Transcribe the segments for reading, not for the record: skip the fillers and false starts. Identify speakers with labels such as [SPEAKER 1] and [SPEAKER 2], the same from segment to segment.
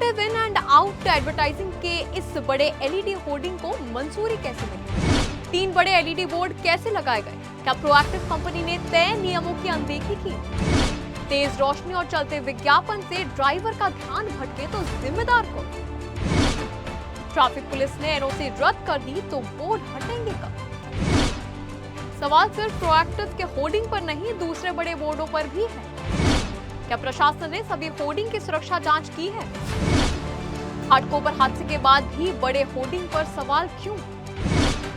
[SPEAKER 1] Proactive in and out advertising के इस बड़े एलईडी होर्डिंग को मंजूरी कैसे मिली? 3 बड़े एलईडी बोर्ड कैसे लगाए गए? क्या प्रोएक्टिव कंपनी ने तय नियमों की अनदेखी की? तेज रोशनी और चलते विज्ञापन से ड्राइवर का ध्यान भटके तो जिम्मेदार कौन? ट्रैफिक पुलिस ने एनओसी रद्द कर दी तो बोर्ड हटेंगे कब? सवाल सिर्फ प्रोएक्टिव के होर्डिंग पर नहीं, दूसरे बड़े बोर्डों पर भी है। क्या प्रशासन ने सभी होर्डिंग की सुरक्षा जांच की है? घाटकोपर हादसे के बाद भी बड़े होर्डिंग पर सवाल क्यों?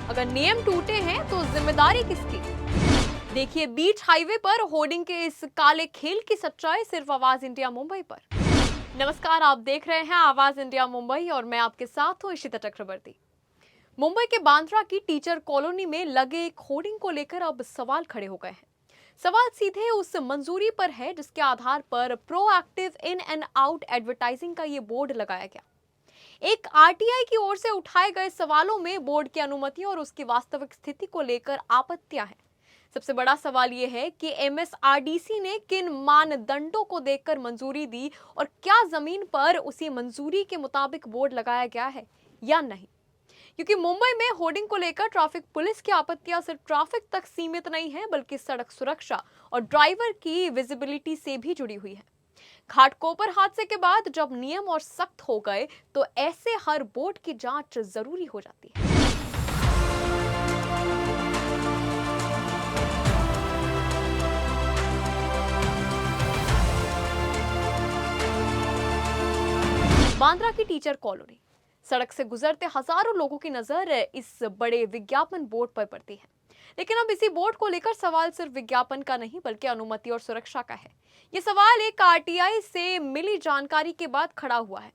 [SPEAKER 1] अगर नियम टूटे हैं तो जिम्मेदारी किसकी? देखिए बीच हाईवे पर होर्डिंग के इस काले खेल की सच्चाई सिर्फ आवाज इंडिया मुंबई पर। नमस्कार, आप देख रहे हैं आवाज इंडिया मुंबई और मैं आपके साथ हूं इशिता चक्रवर्ती। मुंबई के बांद्रा की टीचर कॉलोनी में लगे एक होर्डिंग को लेकर अब सवाल खड़े हो गए हैं। सवाल सीधे उस मंजूरी पर है जिसके आधार पर proactive in and out advertising का ये बोर्ड लगाया गया। एक आरटीआई की ओर से उठाए गए सवालों में बोर्ड की अनुमति और उसकी वास्तविक स्थिति को लेकर आपत्तियां हैं। सबसे बड़ा सवाल यह है कि एमएसआरडीसी ने किन मानदंडों को देखकर मंजूरी दी और क्या जमीन पर उसी मंजूरी के मुताबिक बोर्ड लगाया गया है या नहीं। क्योंकि मुंबई में होर्डिंग को लेकर ट्रैफिक पुलिस की आपत्तियां सिर्फ ट्रैफिक तक सीमित नहीं है बल्कि सड़क सुरक्षा और ड्राइवर की विजिबिलिटी से भी जुड़ी हुई है। घाटकोपर हादसे के बाद जब नियम और सख्त हो गए तो ऐसे हर बोर्ड की जांच जरूरी हो जाती है। बांद्रा की टीचर कॉलोनी, सड़क से गुजरते हजारों लोगों की नजर इस बड़े विज्ञापन बोर्ड पर पड़ती है। लेकिन अब इसी बोर्ड को लेकर सवाल सिर्फ विज्ञापन का नहीं बल्कि अनुमति और सुरक्षा का है। ये सवाल एक आरटीआई से मिली जानकारी के बाद खड़ा हुआ है।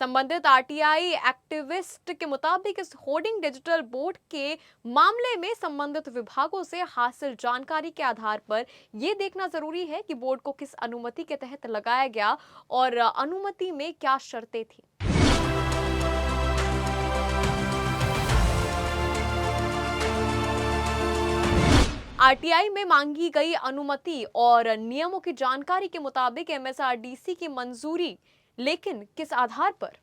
[SPEAKER 1] संबंधित आरटीआई एक्टिविस्ट के मुताबिक इस होर्डिंग डिजिटल बोर्ड के मामले में संबंधित विभागों से हासिल जानकारी के आधार पर यह देखना जरूरी है कि बोर्ड को किस अनुमति के तहत लगाया गया और अनुमति में क्या शर्तें थी। आरटीआई में मांगी गई अनुमति और नियमों की जानकारी के मुताबिक एमएसआरडीसी की मंजूरी, लेकिन किस आधार पर?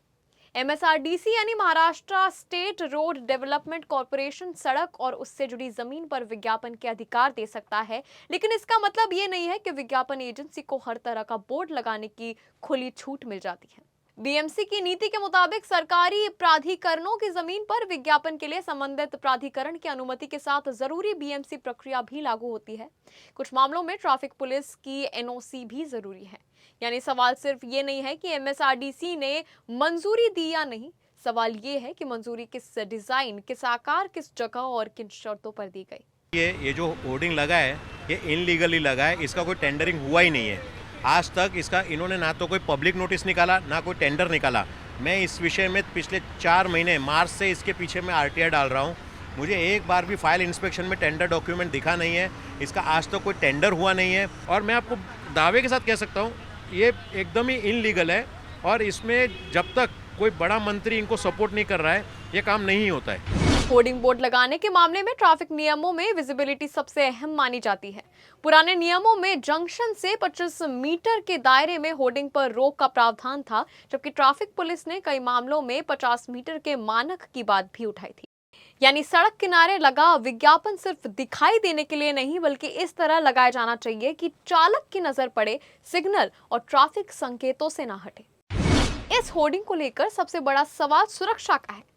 [SPEAKER 1] एमएसआरडीसी यानी Maharashtra state road development corporation सड़क और उससे जुड़ी जमीन पर विज्ञापन के अधिकार दे सकता है, लेकिन इसका मतलब ये नहीं है कि विज्ञापन एजेंसी को हर तरह का बोर्ड लगाने की खुली छूट मिल जाती है। बीएमसी की नीति के मुताबिक सरकारी प्राधिकरणों की जमीन पर विज्ञापन के लिए संबंधित प्राधिकरण की अनुमति के साथ जरूरी बीएमसी प्रक्रिया भी लागू होती है। कुछ मामलों में ट्रैफिक पुलिस की एनओसी भी जरूरी है। यानी सवाल सिर्फ ये नहीं है कि एमएसआरडीसी ने मंजूरी दी या नहीं, सवाल ये है कि मंजूरी किस डिजाइन, किस आकार, किस जगह और किन शर्तों पर दी गई।
[SPEAKER 2] ये जो होर्डिंग लगा है ये इनलीगली लगा है, इसका कोई टेंडरिंग हुआ ही नहीं है। आज तक इसका इन्होंने ना तो कोई पब्लिक नोटिस निकाला ना कोई टेंडर निकाला। मैं इस विषय में पिछले 4 महीने मार्च से इसके पीछे मैं आरटीआई डाल रहा हूँ। मुझे एक बार भी फाइल इंस्पेक्शन में टेंडर डॉक्यूमेंट दिखा नहीं है। इसका आज तक कोई टेंडर हुआ नहीं है और मैं आपको दावे के साथ कह सकता हूँ ये एकदम ही इनलीगल है और इसमें जब तक कोई बड़ा मंत्री इनको सपोर्ट नहीं कर रहा है ये काम नहीं होता है।
[SPEAKER 1] होर्डिंग बोर्ड लगाने के मामले में ट्रैफिक नियमों में विजिबिलिटी सबसे अहम मानी जाती है। पुराने नियमों में जंक्शन से 25 मीटर के दायरे में होर्डिंग पर रोक का प्रावधान था, जबकि ट्रैफिक पुलिस ने कई मामलों में 50 मीटर के मानक की बात भी उठाई थी। यानी सड़क किनारे लगा विज्ञापन सिर्फ दिखाई देने के लिए नहीं बल्कि इस तरह लगाया जाना चाहिए कि चालक की नजर पड़े, सिग्नल और ट्रैफिक संकेतों से ना हटे। इस होर्डिंग को लेकर सबसे बड़ा सवाल सुरक्षा का है।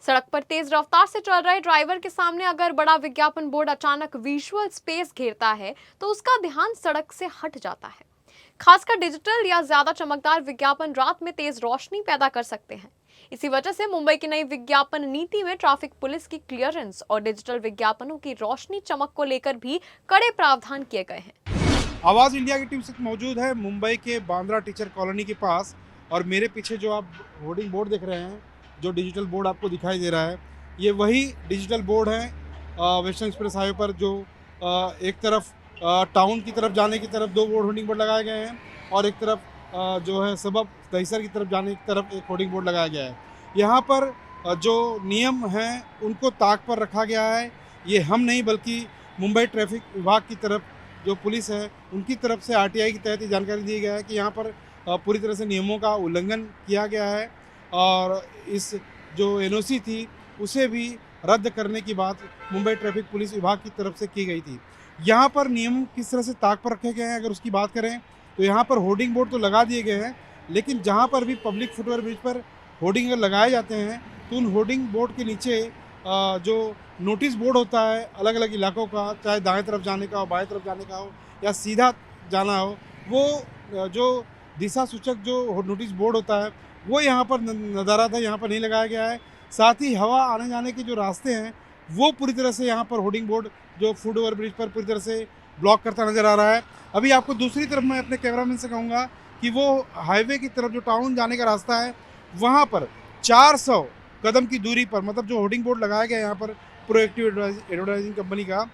[SPEAKER 1] सड़क पर तेज रफ्तार से चल रहे ड्राइवर के सामने अगर बड़ा विज्ञापन बोर्ड अचानक विजुअल स्पेस घेरता है तो उसका ध्यान सड़क से हट जाता है। खासकर डिजिटल या ज्यादा चमकदार विज्ञापन रात में तेज रोशनी पैदा कर सकते हैं। इसी वजह से मुंबई की नई विज्ञापन नीति में ट्रैफिक पुलिस की क्लियरेंस और डिजिटल विज्ञापनों की रोशनी चमक को लेकर भी कड़े प्रावधान किए गए हैं।
[SPEAKER 3] आवाज इंडिया की टीम से मौजूद है मुंबई के बांद्रा टीचर कॉलोनी के पास और मेरे पीछे जो आप होर्डिंग बोर्ड देख रहे हैं, जो डिजिटल बोर्ड आपको दिखाई दे रहा है, ये वही डिजिटल बोर्ड है वेस्टर्न एक्सप्रेस हाईवे पर जो एक तरफ टाउन की तरफ जाने की तरफ 2 होर्डिंग बोर्ड लगाए गए हैं और एक तरफ जो है सबब दहिसर की तरफ जाने की तरफ एक होर्डिंग बोर्ड लगाया गया है। यहाँ पर जो नियम हैं उनको ताक पर रखा गया है। ये हम नहीं बल्कि मुंबई ट्रैफिक विभाग की तरफ जो पुलिस है उनकी तरफ से आरटीआई के तहत ये जानकारी दी गया है कि यहाँ पर पूरी तरह से नियमों का उल्लंघन किया गया है और इस जो एनओसी थी उसे भी रद्द करने की बात मुंबई ट्रैफिक पुलिस विभाग की तरफ से की गई थी। यहाँ पर नियम किस तरह से ताक पर रखे गए हैं अगर उसकी बात करें तो यहाँ पर होर्डिंग बोर्ड तो लगा दिए गए हैं, लेकिन जहाँ पर भी पब्लिक फुटओवर ब्रिज पर होर्डिंग अगर लगाए जाते हैं तो उन होर्डिंग बोर्ड के नीचे जो नोटिस बोर्ड होता है अलग अलग इलाकों का, चाहे दाएं तरफ जाने का हो, बाएं तरफ जाने का हो या सीधा जाना हो, वो जो दिशा सूचक जो नोटिस बोर्ड होता है वो यहाँ पर नज़ारा था, यहाँ पर नहीं लगाया गया है। साथ ही हवा आने जाने के जो रास्ते हैं वो पूरी तरह से यहाँ पर होर्डिंग बोर्ड जो फुट ओवर ब्रिज पर पूरी तरह से ब्लॉक करता नज़र आ रहा है। अभी आपको दूसरी तरफ मैं अपने कैमरामैन से कहूँगा कि वो हाईवे की तरफ जो टाउन जाने का रास्ता है वहाँ पर 400 कदम की दूरी पर, मतलब जो होर्डिंग बोर्ड लगाया गया है यहाँ पर प्रोएक्टिव एडवर्टाइजिंग कंपनी का,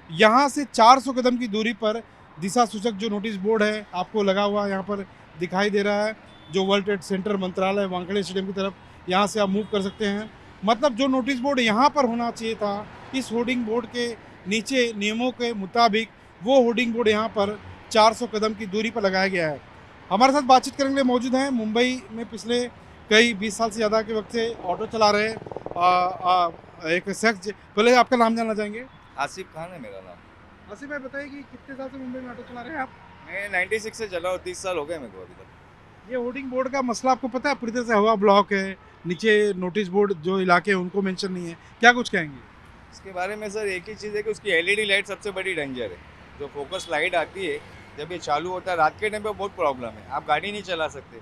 [SPEAKER 3] यहाँ से 400 कदम की दूरी पर दिशा सूचक जो नोटिस बोर्ड है आपको लगा हुआ यहाँ पर दिखाई दे रहा है, जो वर्ल्ड ट्रेड सेंटर मंत्रालय वानखेड़े स्टेडियम की तरफ यहाँ से आप मूव कर सकते हैं। मतलब जो नोटिस बोर्ड यहाँ पर होना चाहिए था इस होर्डिंग बोर्ड के नीचे नियमों के मुताबिक, वो होर्डिंग बोर्ड यहाँ पर 400 कदम की दूरी पर लगाया गया है। हमारे साथ बातचीत करने के लिए मौजूद हैं मुंबई में पिछले कई 20 साल से ज़्यादा के वक्त से ऑटो चला रहे एक शख्स। पहले आपका नाम जानना चाहेंगे?
[SPEAKER 4] आसिफ खान है मेरा नाम।
[SPEAKER 3] आसिफ भाई बताइए कि कितने साल से मुंबई में ऑटो चला रहे हैं आप?
[SPEAKER 4] मैं 96 से चला हूँ, 30 साल हो गए मेरे को अभी तक।
[SPEAKER 3] ये होर्डिंग बोर्ड का मसला आपको पता है? पूरी तरह से हवा ब्लॉक है, नीचे नोटिस बोर्ड जो इलाके हैं उनको मेंशन नहीं है, क्या कुछ कहेंगे
[SPEAKER 4] इसके बारे में? सर एक ही चीज़ है कि उसकी एलईडी लाइट सबसे बड़ी डेंजर है। जो फोकस लाइट आती है जब ये चालू होता है रात के टाइम पे बहुत प्रॉब्लम है, आप गाड़ी नहीं चला सकते।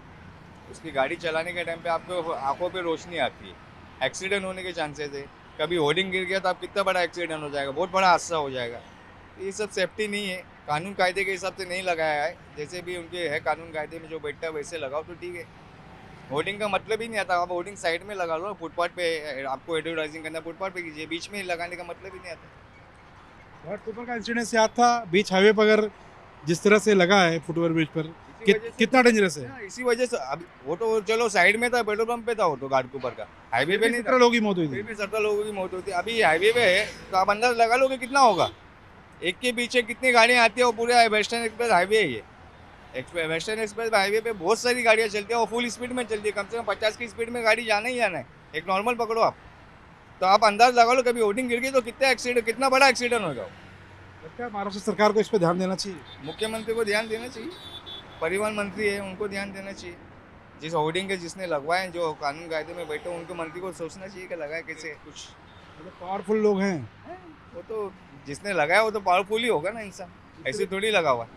[SPEAKER 4] उसकी गाड़ी चलाने के टाइम पे आपको आंखों पे रोशनी आती है, एक्सीडेंट होने के चांसेस है। कभी होर्डिंग गिर गया तो आप कितना बड़ा एक्सीडेंट हो जाएगा, बहुत बड़ा हादसा हो जाएगा। ये सब सेफ्टी नहीं है, कानून कायदे के हिसाब से नहीं लगाया है। जैसे भी उनके है कानून कायदे में जो बैठता है वैसे लगाओ तो ठीक है। होर्डिंग का मतलब ही नहीं आता, आप होर्डिंग साइड में लगा लो, फुटपाथ पे आपको एडवर्टाइजिंग करना फुटपाथ पे कीजिए, बीच में लगाने का मतलब ही नहीं आता।
[SPEAKER 3] घाटकोपर का इंसिडेंट याद था, बीच हाईवे पर अगर जिस तरह से लगा है फुटओवर ब्रिज पर,
[SPEAKER 4] इसी वजह से-
[SPEAKER 3] कितना डेंजरस है?
[SPEAKER 4] हाँ, इसी वजह से अब वो तो चलो साइड में था, पेट्रोल पंप पे था वो तो घाटकोपर का, हाईवे पे नहीं था।
[SPEAKER 3] 17 लोगों की मौत हुई
[SPEAKER 4] फिर
[SPEAKER 3] थी।
[SPEAKER 4] भी 17 लोगों की मौत होती है। अभी हाईवे पे है तो आप अंदाज लगा लो कि कितना होगा। एक के पीछे कितनी गाड़ियाँ आती है, वो पूरे वेस्टर्न एक्सप्रेस हाईवे है ये। वेस्टर्न एक्सप्रेस हाईवे पे बहुत सारी गाड़ियाँ चलती है, वो फुल स्पीड में चलती है, कम से कम 50 की स्पीड में गाड़ी जाना ही जाना है। एक नॉर्मल पकड़ो आप, तो आप अंदाज लगा लो कभी होर्डिंग गिर गई तो कितना बड़ा एक्सीडेंट होगा।
[SPEAKER 3] लगता है महाराष्ट्र सरकार को इस पर ध्यान देना चाहिए।
[SPEAKER 4] मुख्यमंत्री को ध्यान देना चाहिए, परिवहन मंत्री है उनको ध्यान देना चाहिए। जिस होर्डिंग के जिसने लगवाए, जो कानून कायदे में बैठे, उनके मंत्री को सोचना चाहिए कि लगाए कैसे कुछ।
[SPEAKER 3] मतलब पावरफुल लोग हैं।
[SPEAKER 4] वो तो जिसने लगाया वो तो पावरफुल ही होगा ना इंसान, ऐसे थोड़ी लगा हुआ,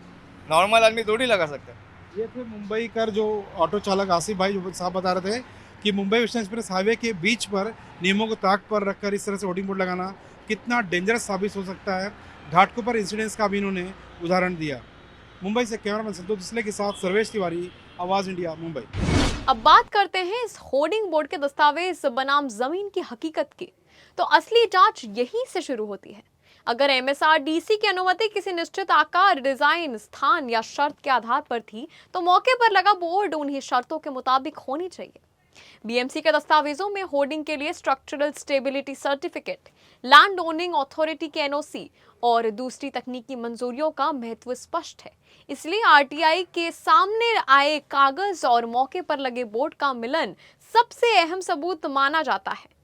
[SPEAKER 4] नॉर्मल आदमी थोड़ी लगा सकता है।
[SPEAKER 3] ये थे मुंबई कर जो ऑटो चालक आसिफ भाई जो साहब बता रहे थे कि मुंबई वेस्टर्न एक्सप्रेस हाईवे के बीच पर नियमों को ताक पर रखकर इस तरह से होर्डिंग बोर्ड लगाना कितना डेंजरस साबित हो सकता है। घाटकोपर इंसिडेंट्स का भी इन्होंने उदाहरण दिया। मुंबई से कैमरामैन संतोष डिसले के साथ सर्वेश तिवारी, आवाज़ इंडिया, मुंबई।
[SPEAKER 1] अब बात करते हैं इस होर्डिंग बोर्ड के दस्तावेज बनाम जमीन की हकीकत की। तो असली जांच यहीं से शुरू होती है। अगर एमएसआरडीसी की अनुमति किसी निश्चित आकार, डिजाइन, स्थान या शर्त के आधार पर थी तो मौके पर लगा बोर्ड उन्हीं शर्तों के मुताबिक होनी चाहिए। बीएमसी के दस्तावेजों में होर्डिंग के लिए structural stability certificate, land owning authority के एनओसी और दूसरी तकनीकी मंजूरियों का महत्व स्पष्ट है। इसलिए आरटीआई के सामने आए कागज और मौके पर लगे बोर्ड का मिलन सबसे अहम सबूत माना जाता है।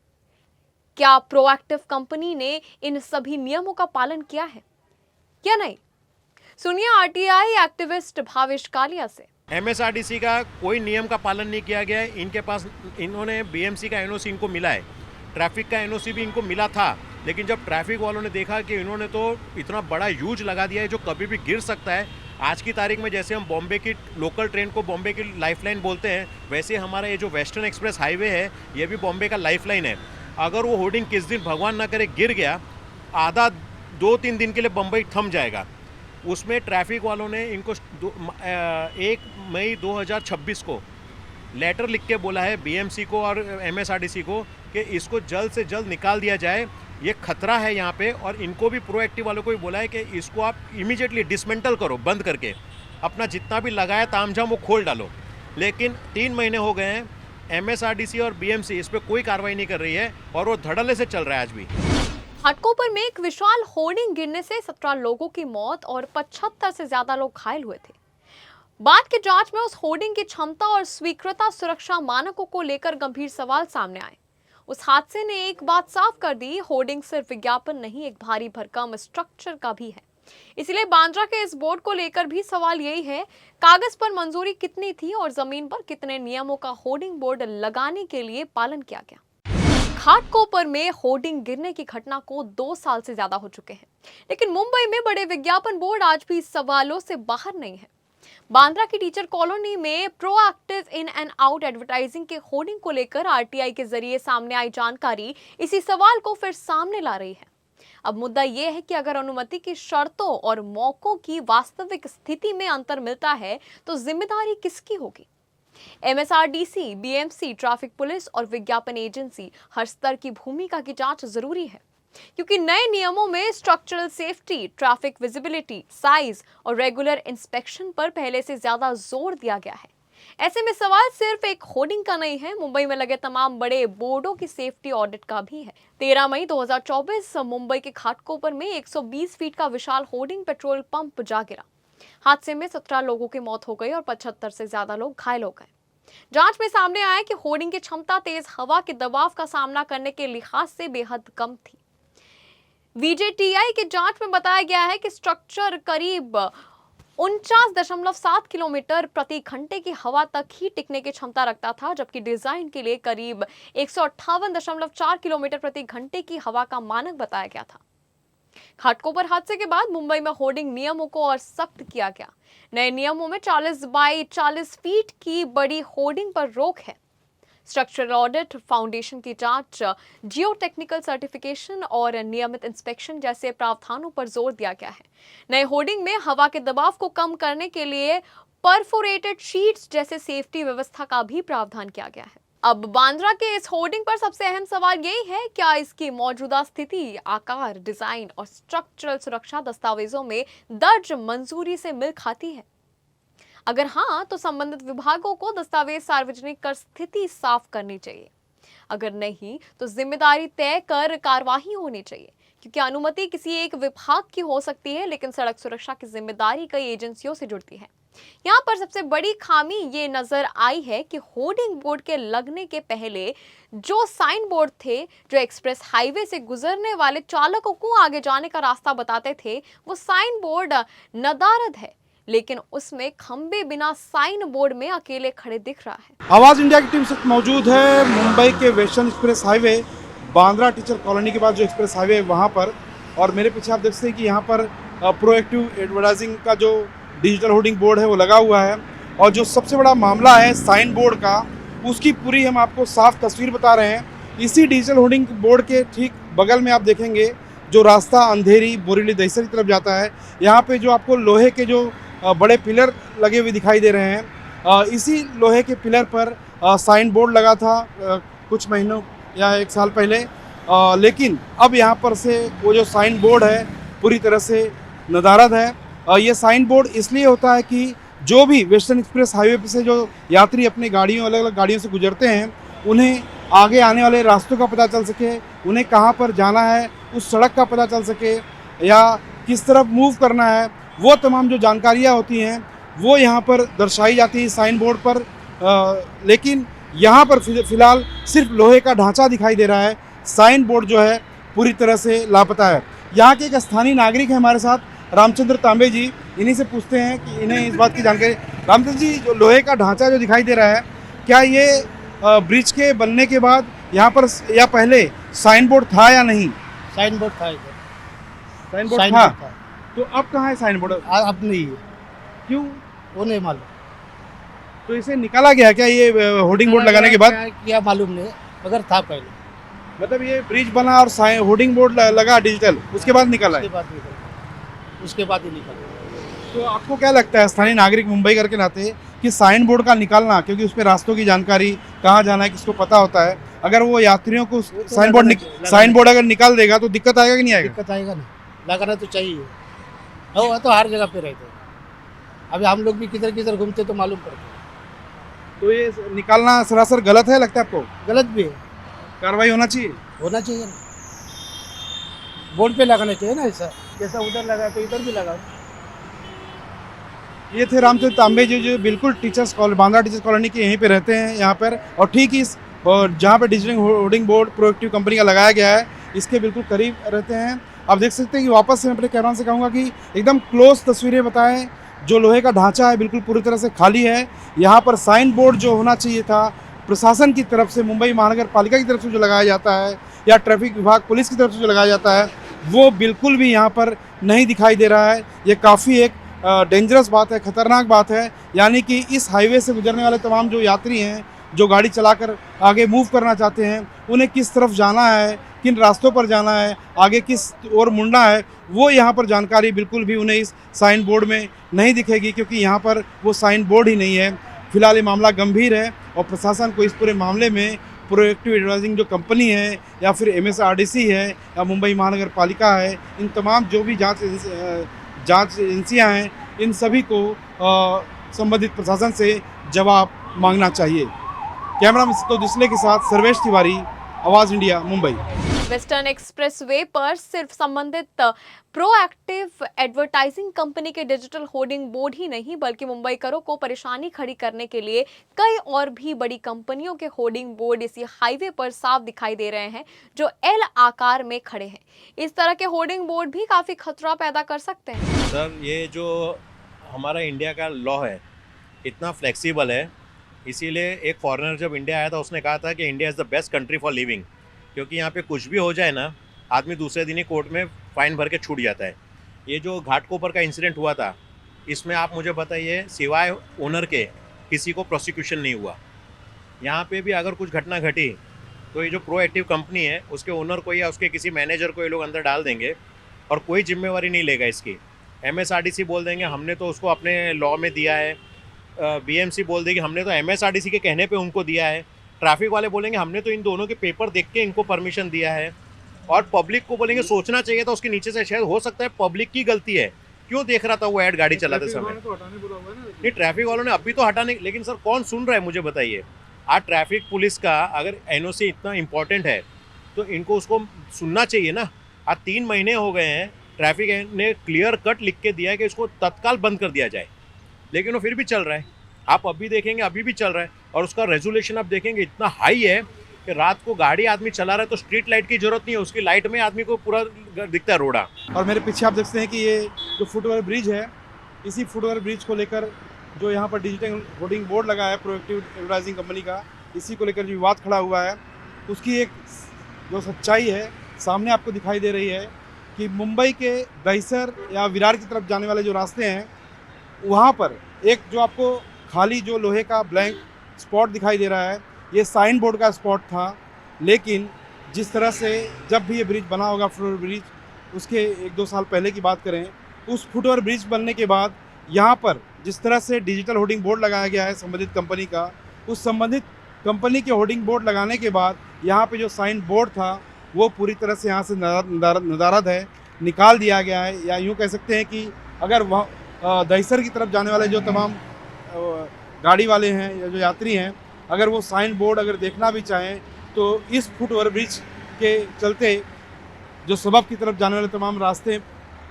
[SPEAKER 1] क्या प्रोएक्टिव कंपनी ने इन सभी नियमों का पालन किया है क्या नहीं? सुनिए आरटीआई एक्टिविस्ट भावेश कालिया से।
[SPEAKER 2] एमएसआरडीसी का कोई नियम का पालन नहीं किया गया है। इनके पास इन्होंने बीएमसी का एनओसी इनको मिला है, ट्रैफिक का एनओसी भी इनको मिला था, लेकिन जब ट्रैफिक वालों ने देखा कि इन्होंने तो इतना बड़ा यूज लगा दिया है जो कभी भी गिर सकता है। आज की तारीख में जैसे हम बॉम्बे की लोकल ट्रेन को बॉम्बे की लाइफलाइन बोलते हैं, वैसे हमारा ये जो वेस्टर्न एक्सप्रेस हाईवे है ये भी बॉम्बे का लाइफलाइन है। अगर वो होर्डिंग किस दिन भगवान ना करे गिर गया, आधा 2-3 दिन के लिए बम्बई थम जाएगा। उसमें ट्रैफिक वालों ने इनको 1 मई 2026 को लेटर लिख के बोला है बीएमसी को और एमएसआरडीसी को कि इसको जल्द से जल्द निकाल दिया जाए, ये खतरा है यहाँ पे। और इनको भी प्रोएक्टिव वालों को भी बोला है कि इसको आप इमीडिएटली डिसमेंटल करो, बंद करके अपना जितना भी लगाया तामझाम वो खोल डालो। लेकिन 3 महीने हो गए हैं, एमएसआरडीसी और बीएमसी इस पर कोई कार्रवाई नहीं कर रही है और वो धड़ल्ले से चल रहा है आज भी।
[SPEAKER 1] घाटकोपर में एक विशाल होर्डिंग गिरने से 17 लोगों की मौत और 75 से ज्यादा लोग घायल हुए थे। बाद की जांच में उस होर्डिंग की क्षमता और स्वीकृता सुरक्षा मानकों को लेकर गंभीर सवाल सामने आए। उस हादसे ने एक बात साफ कर दी, होर्डिंग सिर्फ विज्ञापन नहीं, एक भारी भरकम स्ट्रक्चर का भी है। इसलिए बांद्रा के इस बोर्ड को लेकर भी सवाल यही है, कागज पर मंजूरी कितनी थी और जमीन पर कितने नियमों का होर्डिंग बोर्ड लगाने के लिए पालन किया गया। घाटकोपर में होर्डिंग गिरने की घटना को 2 साल से ज्यादा हो चुके हैं, लेकिन मुंबई में बड़े विज्ञापन बोर्ड आज भी सवालों से बाहर नहीं है। बांद्रा की टीचर कॉलोनी में proactive in and out advertising के होर्डिंग को लेकर आरटीआई के जरिए सामने आई जानकारी इसी सवाल को फिर सामने ला रही है। अब मुद्दा यह है कि अगर अनुमति की शर्तों और मौकों की वास्तविक स्थिति में अंतर मिलता है तो जिम्मेदारी किसकी होगी? एमएसआरडीसी, बीएमसी, ट्रैफिक पुलिस और विज्ञापन एजेंसी हर स्तर की भूमिका की जांच जरूरी है, क्योंकि नए नियमों में structural safety, traffic visibility, size और रेगुलर इंस्पेक्शन पर पहले से ज्यादा जोर दिया गया है। ऐसे में सवाल सिर्फ एक होर्डिंग का नहीं है, मुंबई में लगे तमाम बड़े बोर्डों की सेफ्टी ऑडिट का भी है। 13 मई 2024 मुंबई के घाटकोपर में 120 फीट का विशाल होर्डिंग पेट्रोल पंप जा गिरा। हादसे में 17 लोगों की मौत हो गई और 75 से ज्यादा लोग घायल हो गए। जांच में सामने आया कि होर्डिंग की क्षमता तेज हवा के दबाव का सामना करने के लिहाज से बेहद कम थी। वीजेटीआई की जांच में बताया गया है कि स्ट्रक्चर करीब 49.7 किलोमीटर प्रति घंटे की हवा तक ही टिकने की क्षमता रखता था, जबकि डिजाइन के लिए करीब 158.4 किलोमीटर प्रति घंटे की हवा का मानक बताया गया था। घाटकोपर हादसे के बाद मुंबई में होर्डिंग नियमों को और सख्त किया गया। नए नियमों में 40 बाई 40 फीट की बड़ी होर्डिंग पर रोक है। स्ट्रक्चरल ऑडिट, फाउंडेशन की जांच, जियो टेक्निकल सर्टिफिकेशन और नियमित इंस्पेक्शन जैसे प्रावधानों पर जोर दिया गया है। नए होर्डिंग में हवा के दबाव को कम करने के लिए परफोरेटेड शीट्स जैसे सेफ्टी व्यवस्था का भी प्रावधान किया गया है। अब बांद्रा के इस होर्डिंग पर सबसे अहम सवाल यही है, क्या इसकी मौजूदा स्थिति, आकार, डिजाइन और स्ट्रक्चरल सुरक्षा दस्तावेजों में दर्ज मंजूरी से मिल खाती है? अगर हाँ, तो संबंधित विभागों को दस्तावेज सार्वजनिक कर स्थिति साफ करनी चाहिए। अगर नहीं, तो जिम्मेदारी तय कर कार्यवाही होनी चाहिए, क्योंकि अनुमति किसी एक विभाग की हो सकती है, लेकिन सड़क सुरक्षा की जिम्मेदारी कई एजेंसियों से जुड़ती है। यहाँ पर सबसे बड़ी खामी ये नजर आई है कि होर्डिंग बोर्ड के लगने के पहले जो साइन बोर्ड थे, जो एक्सप्रेस हाईवे से गुजरने वाले चालकों को आगे जाने का रास्ता बताते थे, वो साइन बोर्ड नदारद है, लेकिन उसमें खंबे बिना साइन बोर्ड में अकेले खड़े दिख रहा है।
[SPEAKER 3] आवाज इंडिया की टीम से मौजूद है मुंबई के western express highway, Bandra teacher colony के पास जो एक्सप्रेस हाईवे है वहाँ पर, और मेरे पीछे आप देख सकते हैं कि यहाँ पर प्रोएक्टिव एडवर्टाइजिंग का जो डिजिटल होर्डिंग बोर्ड है वो लगा हुआ है। और जो सबसे बड़ा मामला है साइन बोर्ड का, उसकी पूरी हम आपको साफ तस्वीर बता रहे हैं। इसी डिजिटल होर्डिंग बोर्ड के ठीक बगल में आप देखेंगे जो रास्ता अंधेरी, बोरीवली, दहिसर की तरफ जाता है, यहाँ पे जो आपको लोहे के जो बड़े पिलर लगे हुए दिखाई दे रहे हैं, इसी लोहे के पिलर पर साइन बोर्ड लगा था कुछ महीनों या 1 साल पहले, लेकिन अब यहाँ पर से वो जो साइन बोर्ड है पूरी तरह से नदारद है। ये साइन बोर्ड इसलिए होता है कि जो भी वेस्टर्न एक्सप्रेस हाईवे से जो यात्री अपनी गाड़ियों, अलग अलग गाड़ियों से गुजरते हैं, उन्हें आगे आने वाले रास्तों का पता चल सके, उन्हें कहाँ पर जाना है उस सड़क का पता चल सके, या किस तरफ मूव करना है, वो तमाम जो जानकारियाँ होती हैं वो यहाँ पर दर्शाई जाती है साइन बोर्ड पर। लेकिन यहाँ पर फिलहाल सिर्फ लोहे का ढांचा दिखाई दे रहा है, साइन बोर्ड जो है पूरी तरह से लापता है। यहाँ के एक स्थानीय नागरिक है हमारे साथ, रामचंद्र तांबे जी, इन्हीं से पूछते हैं कि इन्हें इस बात की जानकारी। रामचंद्र जी, जो लोहे का ढांचा जो दिखाई दे रहा है, क्या ये ब्रिज के बनने के बाद यहाँ पर या पहले साइन बोर्ड था या नहीं?
[SPEAKER 5] साइन बोर्ड था इधर,
[SPEAKER 3] साइन बोर्ड
[SPEAKER 5] साइन
[SPEAKER 3] था,
[SPEAKER 5] बोर्ड था।
[SPEAKER 3] तो अब कहाँ है साइन बोर्ड?
[SPEAKER 5] अब नहीं है,
[SPEAKER 3] क्यों?
[SPEAKER 5] वो नहीं मालूम।
[SPEAKER 3] तो इसे निकाला गया क्या ये होर्डिंग बोर्ड लगाने के बाद?
[SPEAKER 5] क्या मालूम नहीं, मगर था पहले।
[SPEAKER 3] मतलब ये ब्रिज बना और होर्डिंग बोर्ड लगा डिजिटल, उसके बाद निकाला है?
[SPEAKER 5] उसके बाद ही निकला।
[SPEAKER 3] तो आपको क्या लगता है स्थानीय नागरिक मुंबई के नाते कि साइन बोर्ड का निकालना, क्योंकि उस पर रास्तों की जानकारी, कहाँ जाना है किसको पता होता है, अगर वो यात्रियों को साइन बोर्ड अगर निकाल देगा तो दिक्कत आएगा कि नहीं आएगा?
[SPEAKER 5] दिक्कत आएगा ना, लगाना तो चाहिए। वो तो हर जगह पे रहते हैं, अभी हम लोग भी किधर किधर घूमते तो मालूम पड़ता है।
[SPEAKER 3] तो ये निकालना सरासर गलत है लगता है आपको?
[SPEAKER 5] गलत भी है,
[SPEAKER 3] कार्रवाई होना चाहिए।
[SPEAKER 5] होना चाहिए ना, बोर्ड पे लगाना चाहिए ना, ऐसा जैसा उधर लगा तो इधर भी लगा।
[SPEAKER 3] ये थे रामचंद्र तांबे जी जो बिल्कुल teachers colony Bandra teachers colony के यहीं पे रहते हैं यहाँ पर, और ठीक इस और जहाँ पे digital hoarding board proactive company का लगाया गया है इसके बिल्कुल करीब रहते हैं। आप देख सकते हैं कि वापस से मैं अपने कैमरा से कहूँगा कि एकदम क्लोज तस्वीरें बताएं। जो लोहे का ढांचा है बिल्कुल पूरी तरह से खाली है। यहाँ पर साइन बोर्ड जो होना चाहिए था प्रशासन की तरफ से, मुंबई महानगर पालिका की तरफ से जो लगाया जाता है या ट्रैफिक विभाग पुलिस की तरफ से जो लगाया जाता है, वो बिल्कुल भी यहाँ पर नहीं दिखाई दे रहा है। ये काफ़ी एक डेंजरस बात है, ख़तरनाक बात है। यानी कि इस हाईवे से गुजरने वाले तमाम जो यात्री हैं, जो गाड़ी चलाकर आगे मूव करना चाहते हैं, उन्हें किस तरफ जाना है, किन रास्तों पर जाना है, आगे किस ओर मुड़ना है, वो यहाँ पर जानकारी बिल्कुल भी उन्हें इस साइन बोर्ड में नहीं दिखेगी, क्योंकि यहाँ पर वो साइन बोर्ड ही नहीं है। फिलहाल ये मामला गंभीर है और प्रशासन को इस पूरे मामले में प्रोएक्टिव एडवाइजिंग जो कंपनी है या फिर MSRDC है या मुंबई महानगर पालिका है, इन तमाम जो भी जांच एजेंसियां हैं, इन सभी को संबंधित प्रशासन से जवाब मांगना चाहिए। कैमरा मैन तो डिस्ले के साथ सर्वेश तिवारी, आवाज़ इंडिया, मुंबई।
[SPEAKER 1] वेस्टर्न एक्सप्रेसवे पर सिर्फ संबंधित प्रोएक्टिव एडवर्टाइजिंग कंपनी के डिजिटल होर्डिंग बोर्ड ही नहीं बल्कि मुंबईकरों को परेशानी खड़ी करने के लिए कई और भी बड़ी कंपनियों के होर्डिंग बोर्ड इसी हाईवे पर साफ दिखाई दे रहे हैं, जो एल आकार में खड़े हैं। इस तरह के होर्डिंग बोर्ड भी काफी खतरा पैदा कर सकते हैं।
[SPEAKER 2] सर, ये जो हमारा इंडिया का लॉ है इतना फ्लेक्सिबल है, इसीलिए एक फॉरेनर जब इंडिया आया था उसने कहा था कि India is the best country for living, क्योंकि यहाँ पे कुछ भी हो जाए ना, आदमी दूसरे दिन ही कोर्ट में फ़ाइन भर के छूट जाता है। ये जो घाटकोपर का इंसिडेंट हुआ था, इसमें आप मुझे बताइए सिवाय ओनर के किसी को प्रोसिक्यूशन नहीं हुआ। यहाँ पे भी अगर कुछ घटना घटी तो ये जो प्रोएक्टिव कंपनी है उसके ओनर को या उसके किसी मैनेजर को ये लोग अंदर डाल देंगे और कोई जिम्मेवारी नहीं लेगा इसकी। MSRDC बोल देंगे हमने तो उसको अपने लॉ में दिया है, BMC बोल देगी हमने तो MSRDC के कहने पे उनको दिया है, ट्रैफिक वाले बोलेंगे हमने तो इन दोनों के पेपर देख के इनको परमिशन दिया है, और पब्लिक को बोलेंगे सोचना चाहिए था उसके नीचे से शायद हो सकता है पब्लिक की गलती है, क्यों देख रहा था वो ऐड गाड़ी चलाते समय। नहीं, ट्रैफिक वालों ने अभी तो हटाने, लेकिन सर कौन सुन रहा है मुझे बताइए। आज ट्रैफिक पुलिस का अगर NOC इतना इम्पोर्टेंट है तो इनको उसको सुनना चाहिए ना। आज 3 महीने हो गए हैं, ट्रैफिक ने क्लियर कट लिख के दिया है कि इसको तत्काल बंद कर दिया जाए, लेकिन वो फिर भी चल रहा है। आप अभी देखेंगे अभी भी चल रहा है, और उसका रेजोल्यूशन आप देखेंगे इतना हाई है कि रात को गाड़ी आदमी चला रहा है तो स्ट्रीट लाइट की जरूरत नहीं है, उसकी लाइट में आदमी को पूरा दिखता है रोड़ा।
[SPEAKER 3] और मेरे पीछे आप देखते हैं कि ये जो फुटओवर ब्रिज है, इसी फुटओवर ब्रिज को लेकर जो यहाँ पर डिजिटल होर्डिंग बोर्ड लगा है प्रोएक्टिव एडवर्टाइजिंग कंपनी का, इसी को लेकर जो विवाद खड़ा हुआ है, उसकी एक जो सच्चाई है सामने आपको दिखाई दे रही है कि मुंबई के दहिसर या विरार की तरफ जाने वाले जो रास्ते हैं, वहाँ पर एक जो आपको खाली जो लोहे का ब्लैंक स्पॉट दिखाई दे रहा है, ये साइन बोर्ड का स्पॉट था। लेकिन जिस तरह से जब भी ये ब्रिज बना होगा फुटओवर ब्रिज, उसके 1-2 साल पहले की बात करें, उस फुटओवर ब्रिज बनने के बाद यहाँ पर जिस तरह से डिजिटल होर्डिंग बोर्ड लगाया गया है संबंधित कंपनी का, उस संबंधित कंपनी के होर्डिंग बोर्ड लगाने के बाद यहाँ पे जो साइन बोर्ड था वो पूरी तरह से यहाँ से नदारद है, निकाल दिया गया है। या यूँ कह सकते हैं कि अगर वह दहिसर की तरफ जाने वाले जो तमाम गाड़ी वाले हैं या जो यात्री हैं, अगर वो साइन बोर्ड अगर देखना भी चाहें तो इस फुटओवर ब्रिज के चलते जो सबब की तरफ जाने वाले तमाम रास्ते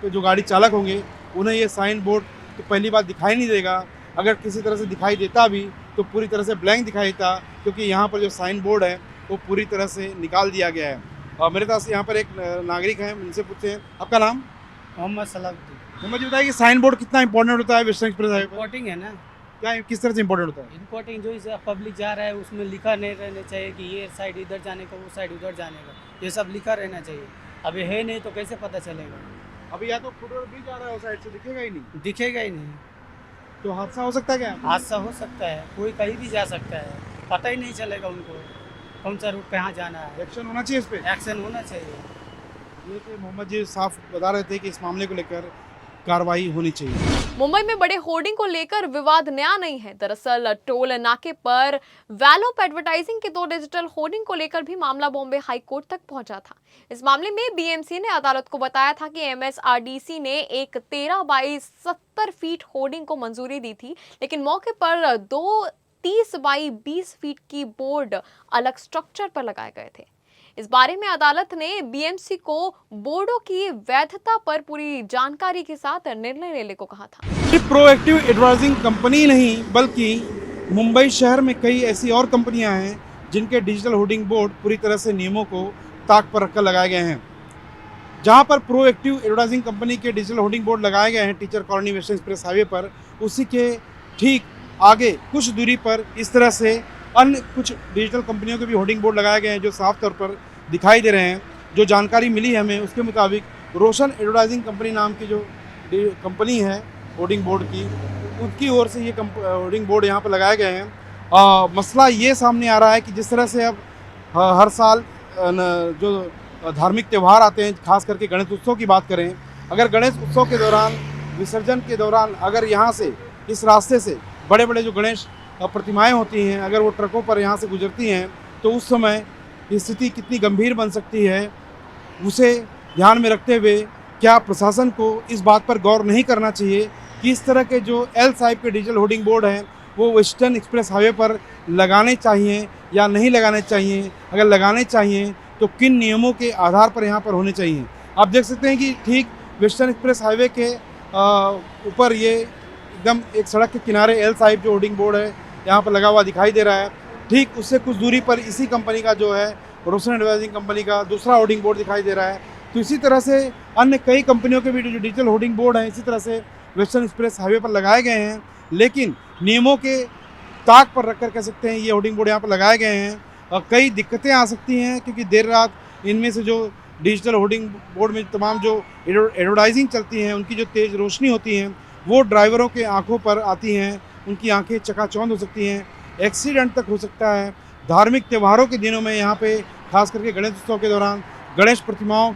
[SPEAKER 3] पे जो गाड़ी चालक होंगे उन्हें ये साइन बोर्ड तो पहली बात दिखाई नहीं देगा। अगर किसी तरह से दिखाई देता भी तो पूरी तरह से ब्लैंक दिखाई देता, क्योंकि यहाँ पर जो साइन बोर्ड है वो पूरी तरह से निकाल दिया गया है। और मेरे पास यहाँ पर एक नागरिक हैं, उनसे पूछते हैं आपका नाम।
[SPEAKER 5] मोहम्मद सलाउद्दीन।
[SPEAKER 3] मोहम्मद जी बताइए कि साइन बोर्ड कितना इंपॉर्टेंट होता है वेस्टर्न एक्सप्रेस हाईवे पर?
[SPEAKER 5] इम्पोर्टिंग है ना,
[SPEAKER 3] क्या किस तरह से इंपॉर्टेंट होता है?
[SPEAKER 5] इम्पोर्टिंग जो इसे पब्लिक जा रहा है उसमें लिखा नहीं रहना चाहिए कि ये साइड इधर जाने का, वो साइड उधर जाने का, ये सब लिखा रहना चाहिए। अभी है नहीं तो कैसे पता चलेगा?
[SPEAKER 3] अभी या तो फुटओवर ब्रिज आ रहा है उस साइड से, दिखेगा ही नहीं,
[SPEAKER 5] दिखेगा ही नहीं
[SPEAKER 3] तो हादसा हो सकता है क्या?
[SPEAKER 5] हादसा हो सकता है, कोई कहीं भी जा सकता है, पता ही नहीं चलेगा उनको कौन सा रूट कहाँ जाना है।
[SPEAKER 3] एक्शन होना चाहिए इस पे।
[SPEAKER 5] एक्शन होना चाहिए।
[SPEAKER 3] ये तो मोहम्मद जी साफ बता रहे थे कि इस मामले को लेकर कार्रवाई होनी चाहिए।
[SPEAKER 1] मुंबई में बड़े होर्डिंग को लेकर विवाद नया नहीं है। दरअसल टोल नाके पर वैलोप एडवर्टाइजिंग के 2 डिजिटल होर्डिंग को लेकर भी मामला बॉम्बे हाई कोर्ट तक पहुंचा था। इस मामले में BMC ने अदालत को बताया था कि MSRDC ने एक 13 बाई 70 फीट होर्डिंग को मंजूरी दी थी, लेकिन मौके पर 2 30 बाई 20 फीट की बोर्ड अलग स्ट्रक्चर पर लगाए गए थे। इस बारे में अदालत ने बीएमसी को बोर्डों की वैधता पर पूरी जानकारी के साथ निर्णय लेने को कहा था।
[SPEAKER 3] सिर्फ प्रोएक्टिव एडवर्टाइजिंग कंपनी नहीं बल्कि मुंबई शहर में कई ऐसी और कंपनियां हैं जिनके डिजिटल होर्डिंग बोर्ड पूरी तरह से नियमों को ताक पर रखकर लगाए गए हैं। जहां पर प्रोएक्टिव एडवर्टाइजिंग कंपनी के डिजिटल होर्डिंग बोर्ड लगाए गए हैं teacher colony western express highway पर, उसी के ठीक आगे कुछ दूरी पर इस तरह से अन्य कुछ डिजिटल कंपनियों के भी होर्डिंग बोर्ड लगाए गए हैं जो साफ तौर पर दिखाई दे रहे हैं। जो जानकारी मिली है हमें उसके मुताबिक रोशन एडवर्टाइजिंग कंपनी नाम की जो कंपनी है होर्डिंग बोर्ड की, उनकी ओर से ये होर्डिंग बोर्ड यहाँ पर लगाए गए हैं। मसला ये सामने आ रहा है कि जिस तरह से अब हर साल जो धार्मिक त्यौहार आते हैं, खास करके गणेश उत्सव की बात करें, अगर गणेश उत्सव के दौरान विसर्जन के दौरान अगर यहाँ से इस रास्ते से बड़े बड़े जो गणेश प्रतिमाएं होती हैं अगर वो ट्रकों पर यहाँ से गुजरती हैं तो उस समय स्थिति कितनी गंभीर बन सकती है, उसे ध्यान में रखते हुए क्या प्रशासन को इस बात पर गौर नहीं करना चाहिए कि इस तरह के जो एल साइब के डिजिटल होर्डिंग बोर्ड हैं वो वेस्टर्न एक्सप्रेस हाईवे पर लगाने चाहिए या नहीं लगाने चाहिए, अगर लगाने चाहिए तो किन नियमों के आधार पर यहाँ पर होने चाहिए। आप देख सकते हैं कि ठीक वेस्टर्न एक्सप्रेस हाईवे के ऊपर ये एकदम एक सड़क के किनारे एल साइब जो होर्डिंग बोर्ड है यहाँ पर लगा हुआ दिखाई दे रहा है। ठीक उससे कुछ दूरी पर इसी कंपनी का जो है रोशन एडवर्टाइजिंग कंपनी का दूसरा होर्डिंग बोर्ड दिखाई दे रहा है। तो इसी तरह से अन्य कई कंपनियों के भी जो डिजिटल होर्डिंग बोर्ड हैं इसी तरह से वेस्टर्न एक्सप्रेस हाईवे पर लगाए गए हैं, लेकिन नियमों के ताक पर रखकर कह सकते हैं ये होर्डिंग बोर्ड यहाँ पर लगाए गए हैं। और कई दिक्कतें आ सकती हैं क्योंकि देर रात इनमें से जो डिजिटल होर्डिंग बोर्ड में तमाम जो एडवर्टाइजिंग चलती हैं उनकी जो तेज़ रोशनी होती हैं वो ड्राइवरों के आंखों पर आती हैं, उनकी आंखें चकाचौंध हो सकती हैं, एक्सीडेंट तक हो सकता है। धार्मिक त्योहारों के दिनों में यहाँ पे खास करके गणेश उत्सव के दौरान गणेश प्रतिमाओं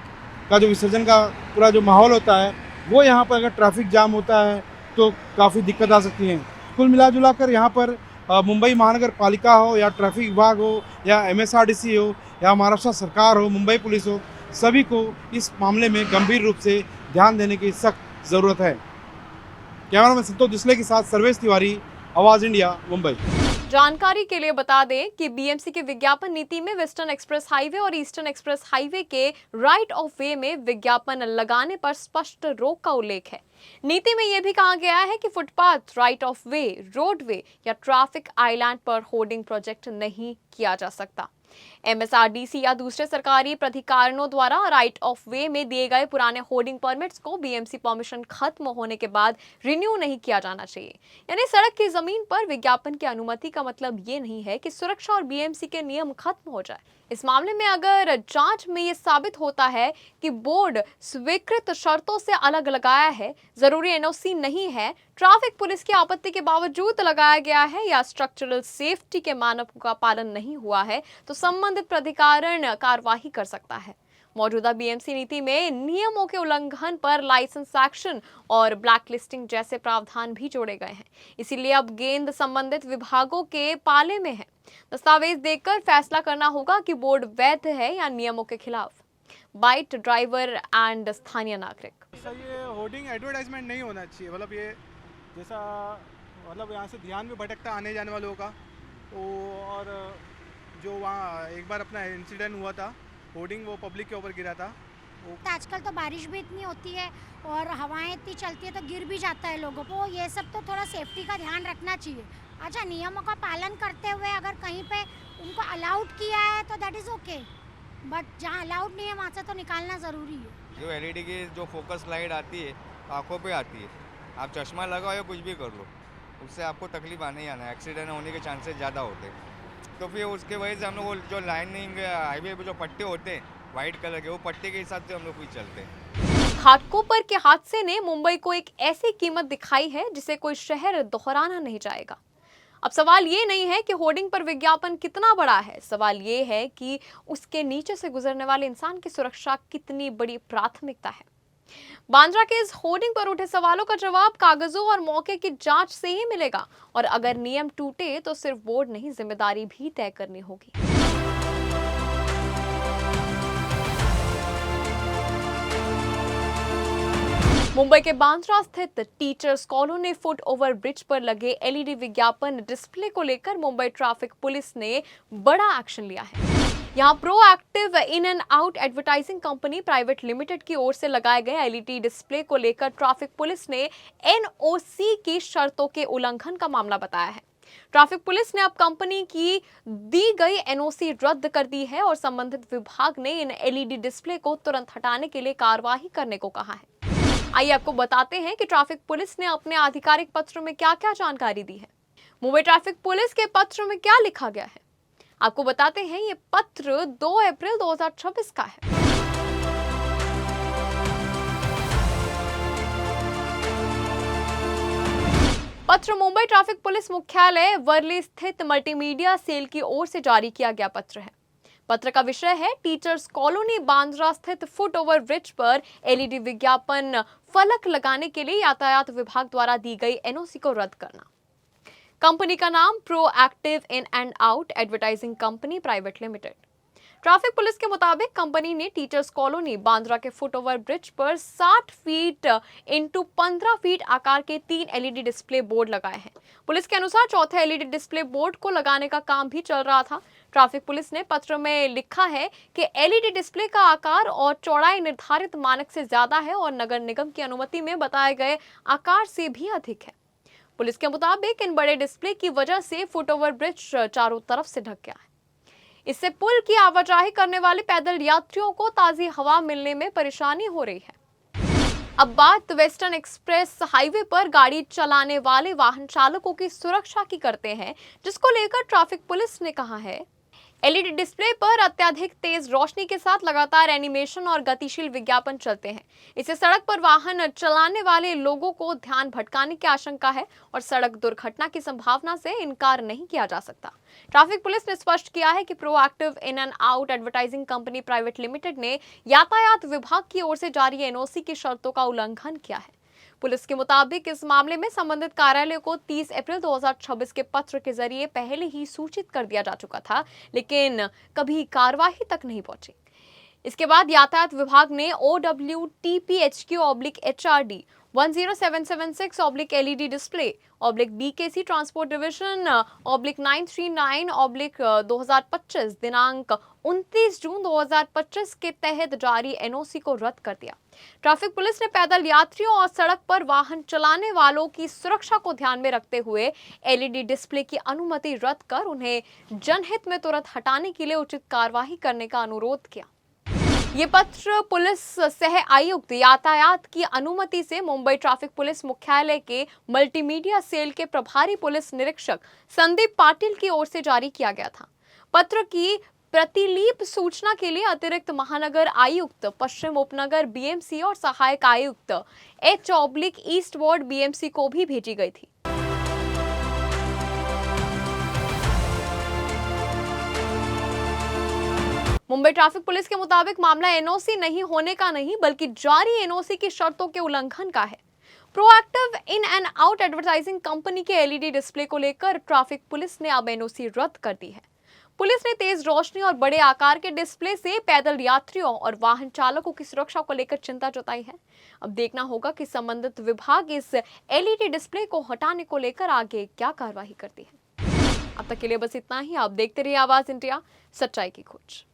[SPEAKER 3] का जो विसर्जन का पूरा जो माहौल होता है वो यहाँ पर अगर ट्रैफिक जाम होता है तो काफ़ी दिक्कत आ सकती है। कुल मिला जुला कर यहाँ पर मुंबई महानगर पालिका हो या ट्रैफिक विभाग हो या MSRDC हो या महाराष्ट्र सरकार हो, मुंबई पुलिस हो, सभी को इस मामले में गंभीर रूप से ध्यान देने की सख्त ज़रूरत है। कैमरामैन संतोष डिसले के साथ सर्वेश तिवारी, आवाज़ इंडिया, मुंबई।
[SPEAKER 1] जानकारी के लिए बता दें कि बीएमसी की विज्ञापन नीति में वेस्टर्न एक्सप्रेस हाईवे और ईस्टर्न एक्सप्रेस हाईवे के राइट ऑफ वे में विज्ञापन लगाने पर स्पष्ट रोक का उल्लेख है। नीति में यह भी कहा गया है कि footpath, right of way, roadway या ट्रैफिक आइलैंड पर होर्डिंग प्रोजेक्ट नहीं किया जा सकता। MSRDC या दूसरे सरकारी प्राधिकरणों द्वारा राइट ऑफ वे में दिए गए पुराने होर्डिंग परमिट्स को बीएमसी परमिशन खत्म होने के बाद रिन्यू नहीं किया जाना चाहिए। यानी सड़क की जमीन पर विज्ञापन की अनुमति का मतलब ये नहीं है कि सुरक्षा और बीएमसी के नियम खत्म हो जाए। इस मामले में अगर जांच में ये साबित होता है कि बोर्ड स्वीकृत शर्तों से अलग लगाया है, जरूरी NOC नहीं है, ट्रैफिक पुलिस की आपत्ति के बावजूद लगाया गया है या स्ट्रक्चरल सेफ्टी के मानकों का पालन नहीं हुआ है, तो संबंधित प्राधिकरण कार्रवाई कर सकता है। मौजूदा बीएमसी नीति में नियमों के उल्लंघन पर लाइसेंस एक्शन और ब्लैकलिस्टिंग जैसे प्रावधान भी जोड़े गए हैं। इसीलिए अब गेंद संबंधित विभागों के पाले में है। दस्तावेज देखकर फैसला करना होगा कि बोर्ड वैध है या नियमों के खिलाफ। बाइट ड्राइवर एंड स्थानीय नागरिक।
[SPEAKER 6] ये होर्डिंग एडवर्टाइजमेंट नहीं होना चाहिए, मतलब ये जैसा मतलब यहाँ से ध्यान भी भटकता आने जाने वालों का। तो और जो वहाँ एक बार अपना इंसिडेंट हुआ था, होर्डिंग वो पब्लिक के ऊपर गिरा था।
[SPEAKER 7] आजकल तो बारिश भी इतनी होती है और हवाएं इतनी चलती है तो गिर भी जाता है लोगों को। ये सब तो थोड़ा सेफ्टी का ध्यान रखना चाहिए। अच्छा, नियमों का पालन करते हुए अगर कहीं पे उनको अलाउड किया है तो दैट इज़ ओके, बट जहाँ अलाउड नहीं है वहाँ से तो निकालना ज़रूरी है।
[SPEAKER 4] जो LED की जो फोकस लाइट आती है आँखों पे आती है, आप चश्मा लगाओ या कुछ भी कर लो, उससे आपको तकलीफ आने ही आना है, एक्सीडेंट होने के चांसेस ज़्यादा होते हैं। तो फिर उसके वजह से हम लोग जो लाइनिंग हाईवे पे जो पट्टे होते हैं वाइट कलर के, वो पट्टे के हिसाब से हम लोग फिर चलते हैं।
[SPEAKER 1] घाटकोपर के हादसे ने मुंबई को एक ऐसी कीमत दिखाई है जिसे कोई शहर दोहराना नहीं चाहेगा। अब सवाल ये नहीं है कि होर्डिंग पर विज्ञापन कितना बड़ा है, सवाल ये है कि उसके नीचे से गुजरने वाले इंसान की सुरक्षा कितनी बड़ी प्राथमिकता है। बांद्रा के इस होर्डिंग पर उठे सवालों का जवाब कागजों और मौके की जांच से ही मिलेगा, और अगर नियम टूटे तो सिर्फ बोर्ड नहीं, जिम्मेदारी भी तय करनी होगी। मुंबई के बांद्रा स्थित teachers colony foot over bridge पर लगे LED विज्ञापन डिस्प्ले को लेकर मुंबई ट्रैफिक पुलिस ने बड़ा एक्शन लिया है। यहाँ proactive in and out advertising company private limited की ओर से लगाए गए एलईडी डिस्प्ले को लेकर ट्रैफिक पुलिस ने एनओसी की शर्तों के उल्लंघन का मामला बताया है। ट्रैफिक पुलिस ने अब कंपनी की दी गई एनओसी रद्द कर दी है और संबंधित विभाग ने इन एलईडी डिस्प्ले को तुरंत हटाने के लिए कार्रवाई करने को कहा है। आइए आपको बताते हैं कि ट्रैफिक पुलिस ने अपने आधिकारिक पत्र में क्या-क्या जानकारी दी है। मुंबई ट्रैफिक पुलिस के पत्र में क्या लिखा गया है, आपको बताते हैं। ये पत्र 2 अप्रैल 2026 का है। पत्र मुंबई ट्रैफिक पुलिस मुख्यालय वर्ली स्थित मल्टीमीडिया सेल की ओर से जारी किया गया पत्र है। पत्र का विषय है टीचर्स कॉलोनी बांद्रा स्थित फुट ओवर ब्रिज पर एलईडी विज्ञापन फलक लगाने के लिए यातायात विभाग द्वारा दी गई एनओसी को रद्द करना। कंपनी का नाम proactive in and out advertising company private limited. Traffic police के मुताबिक कंपनी ने टीचर्स कॉलोनी बांद्रा के फुट ओवर ब्रिज पर 60 फीट इंटू 15 फीट आकार के 3 एलईडी डिस्प्ले बोर्ड लगाए हैं। पुलिस के अनुसार चौथे एलईडी डिस्प्ले बोर्ड को लगाने का काम भी चल रहा था। ट्रैफिक पुलिस ने पत्र में लिखा है कि एलईडी डिस्प्ले का आकार और चौड़ाई निर्धारित मानक से ज्यादा है और नगर निगम की अनुमति में बताए गए आकार से भी अधिक है। पुलिस के मुताबिक इन बड़े डिस्प्ले की वजह से फुट ओवर ब्रिज चारों तरफ से ढक गया है। इससे पुल की आवाजाही करने वाले पैदल यात्रियों को ताजी हवा मिलने में परेशानी हो रही है। अब बात वेस्टर्न एक्सप्रेस हाईवे पर गाड़ी चलाने वाले वाहन चालकों की सुरक्षा की करते हैं, जिसको लेकर ट्रैफिक पुलिस ने कहा है एलईडी डिस्प्ले पर अत्यधिक तेज रोशनी के साथ लगातार एनिमेशन और गतिशील विज्ञापन चलते हैं। इससे सड़क पर वाहन चलाने वाले लोगों को ध्यान भटकाने की आशंका है और सड़क दुर्घटना की संभावना से इनकार नहीं किया जा सकता। ट्रैफिक पुलिस ने स्पष्ट किया है कि proactive in and out advertising company private limited ने यातायात विभाग की ओर से जारी एनओसी की शर्तों का उल्लंघन किया है। पुलिस के मुताबिक इस मामले में संबंधित कार्यालय को 30 अप्रैल 2026 के पत्र के जरिए पहले ही सूचित कर दिया जा चुका था, लेकिन कभी कार्रवाई तक नहीं पहुंची। इसके बाद यातायात विभाग ने OWTPHQ/HRD 10776 LED display BKC transport division /939/2025 दिनांक 29 जून 2025 के तहत जारी एनओसी को रद्द कर दिया। ट्रैफिक पुलिस ने पैदल यात्रियों और सड़क पर वाहन चलाने वालों की सुरक्षा को ध्यान में रखते हुए एलईडी डिस्प्ले की अनुमति रद्द कर उन्हें जनहित में तुरंत हटाने के लिए उचित कार्रवाई करने का अनुरोध किया। ये पत्र पुलिस सह आयुक्त यातायात की अनुमति से मुंबई ट्रैफिक पुलिस मुख्यालय के मल्टीमीडिया सेल के प्रभारी पुलिस निरीक्षक संदीप पाटिल की ओर से जारी किया गया था। पत्र की प्रतिलिपि सूचना के लिए अतिरिक्त महानगर आयुक्त पश्चिम उपनगर बीएमसी और सहायक आयुक्त H/ईस्ट वार्ड बीएमसी को भी भेजी गई थी। मुंबई ट्रैफिक पुलिस के मुताबिक मामला एनओसी नहीं होने का नहीं, बल्कि जारी एनओसी की शर्तों के उल्लंघन का है। Proactive in and out advertising company के एलईडी डिस्प्ले को लेकर ट्रैफिक पुलिस ने अब एनओसी रद्द कर दी है। पुलिस ने तेज रोशनी और बड़े आकार के डिस्प्ले से पैदल यात्रियों और वाहन चालकों की सुरक्षा को लेकर चिंता जताई है। अब देखना होगा कि संबंधित विभाग इस एलईडी डिस्प्ले को हटाने को लेकर आगे क्या कार्रवाई करती है। अब तक के लिए बस इतना ही। आप देखते रहिए आवाज इंडिया, सच्चाई की खोज।